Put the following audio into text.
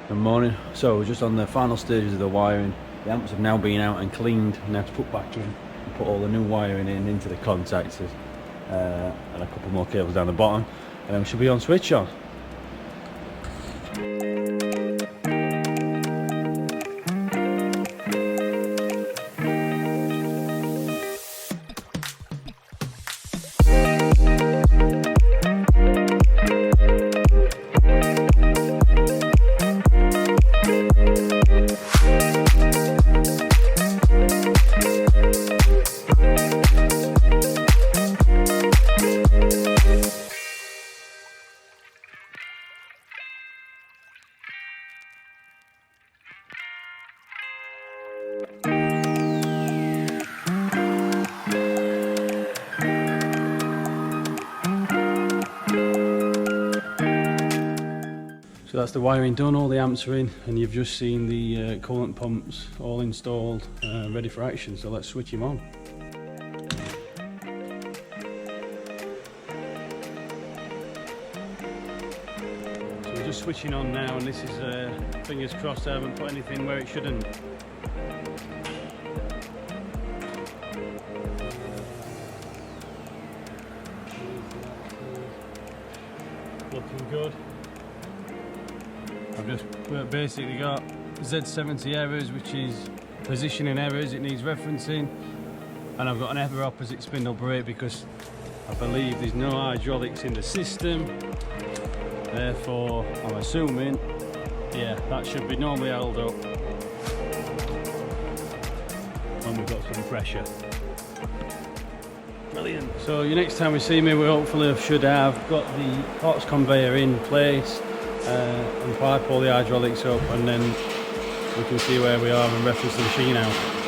Good morning. So we're just on the final stages of the wiring. The amps have now been out and cleaned, and now to put back in and put all the new wiring in into the contactors and a couple more cables down the bottom, and then we should be on switch on. So that's the wiring done, all the amps are in, and you've just seen the coolant pumps all installed, ready for action. So let's switch him on. So we're just switching on now, and this is, fingers crossed I haven't put anything where it shouldn't. Looking good. I've just basically got Z70 errors, which is positioning errors, it needs referencing, and I've got an ever opposite spindle brake because I believe there's no hydraulics in the system, therefore I'm assuming, yeah, that should be normally held up when we've got some pressure. Brilliant. So next time we see me, we hopefully should have got the parts conveyor in place, and pipe all the hydraulics up, and then we can see where we are and reference the machine out.